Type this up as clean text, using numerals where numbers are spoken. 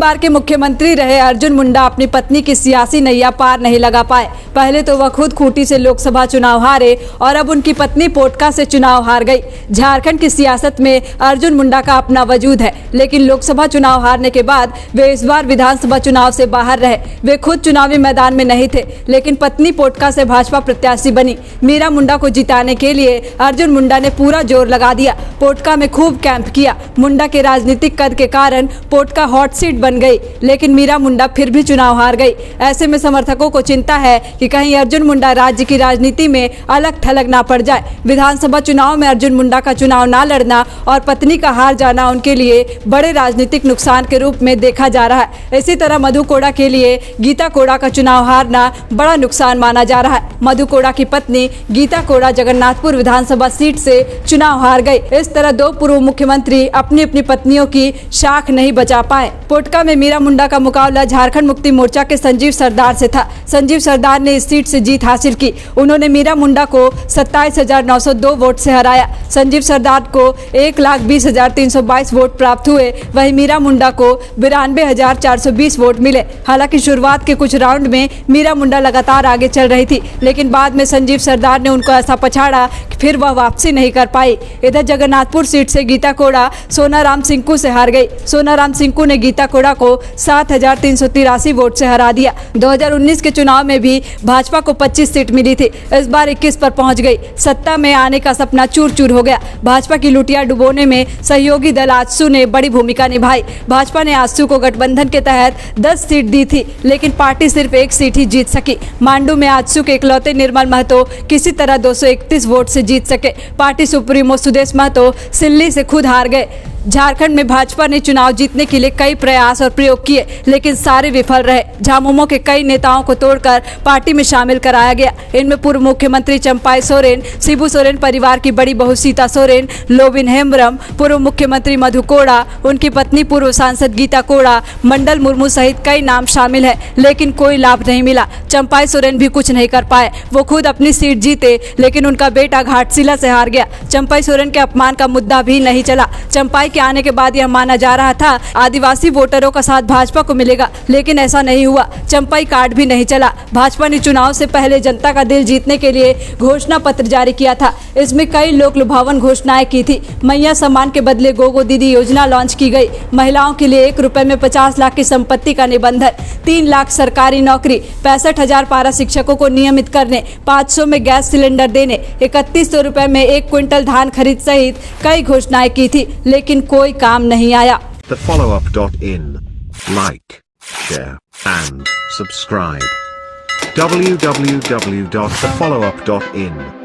बार के मुख्यमंत्री रहे अर्जुन मुंडा अपनी पत्नी की सियासी नैया पार नहीं लगा पाए। पहले तो वह खुद खूंटी से लोकसभा चुनाव हारे और अब उनकी पत्नी पोटका से चुनाव हार गई। झारखंड की सियासत में अर्जुन मुंडा का अपना वजूद है, लेकिन लोकसभा चुनाव हारने के बाद वे इस बार विधानसभा चुनाव से बाहर रहे। वे खुद चुनावी मैदान में नहीं थे, लेकिन पत्नी पोटका से भाजपा प्रत्याशी बनी। मीरा मुंडा को जिताने के लिए अर्जुन मुंडा ने पूरा जोर लगा दिया। पोटका में खूब कैंप किया। मुंडा के राजनीतिक कद के कारण पोटका हॉट सीट बन गई, लेकिन मीरा मुंडा फिर भी चुनाव हार गई। ऐसे में समर्थकों को चिंता है कि कहीं अर्जुन मुंडा राज्य की राजनीति में अलग थलग ना पड़ जाए। विधानसभा चुनाव में अर्जुन मुंडा का चुनाव ना लड़ना और पत्नी का हार जाना उनके लिए बड़े राजनीतिक नुकसान के रूप में देखा जा रहा है। इसी तरह मधु कोड़ा के लिए गीता कोड़ा का चुनाव हारना बड़ा नुकसान माना जा रहा है। मधु कोड़ा की पत्नी गीता कोड़ा जगन्नाथपुर विधानसभा सीट से चुनाव हार गई। इस तरह दो पूर्व मुख्यमंत्री अपनी अपनी पत्नियों की शाख नहीं बचा पाए। पोटका में मीरा मुंडा का मुकाबला झारखंड मुक्ति मोर्चा के संजीव सरदार से था। संजीव सरदार ने इस सीट से जीत हासिल की। उन्होंने मीरा मुंडा को 27,902 वोट से हराया। संजीव सरदार को 1,20,322 वोट प्राप्त हुए, वहीं मीरा मुंडा को 92,420 वोट मिले। हालांकि शुरुआत के कुछ राउंड में मीरा मुंडा लगातार आगे चल रही थी, लेकिन बाद में संजीव सरदार ने उनको ऐसा पछाड़ा कि फिर वह वापसी नहीं कर पाई। इधर जगन्नाथपुर सीट से गीता कोड़ा सोनाराम सिंकू से हार गई। सोनाराम सिंकू ने गीता कोड़ा को 7,383 वोट से हरा दिया। 2019 के चुनाव में भी भाजपा को 25 सीट मिली थी, इस बार 21 पर पहुंच गई। सत्ता में आने का सपना चूर चूर हो गया। भाजपा की लुटिया डुबोने में सहयोगी दल आजसू ने बड़ी भूमिका निभाई। भाजपा ने आजसू को गठबंधन के तहत 10 सीट दी थी, लेकिन पार्टी सिर्फ 1 सीट ही जीत सकी। मांडू में आजसू के इकलौते निर्मल महतो किसी तरह 231 वोट से जीत सके। पार्टी सुप्रीमो सुदेश महतो सिल्ली से खुद हार गए। झारखंड में भाजपा ने चुनाव जीतने के लिए कई प्रयास और प्रयोग किए, लेकिन सारे विफल रहे। झामुमो के कई नेताओं को तोड़कर पार्टी में शामिल कराया गया। इनमें पूर्व मुख्यमंत्री चंपाई सोरेन, शिबू सोरेन परिवार की बड़ी बहू सीता सोरेन, लोबिन हेम्ब्रम, पूर्व मुख्यमंत्री मधु कोड़ा, उनकी पत्नी पूर्व सांसद गीता कोड़ा, मंडल मुर्मू सहित कई नाम शामिल है, लेकिन कोई लाभ नहीं मिला। चंपाई सोरेन भी कुछ नहीं कर पाए। वो खुद अपनी सीट जीते, लेकिन उनका बेटा घाटशिला से हार गया। चंपाई सोरेन के अपमान का मुद्दा भी नहीं चला। चंपाई के आने के बाद यह माना जा रहा था आदिवासी वोटरों का साथ भाजपा को मिलेगा, लेकिन ऐसा नहीं हुआ। चंपाई कार्ड भी नहीं चला। भाजपा ने चुनाव से पहले जनता का दिल जीतने के लिए घोषणा पत्र जारी किया था। इसमें कई लोक लुभावन घोषणाएं की थी। मैया सम्मान के बदले गोगो दीदी योजना लॉन्च की गई। महिलाओं के लिए 1 रुपए में 50 लाख की संपत्ति का निबंधन, 3 लाख सरकारी नौकरी, 65,000 पारा शिक्षकों को नियमित करने, 500 में गैस सिलेंडर देने, 3100 रुपए में 1 क्विंटल धान खरीद सहित कई घोषणाएं की थी, लेकिन कोई काम नहीं आया। thefollowup.in. Like, share, and subscribe. www.thefollowup.in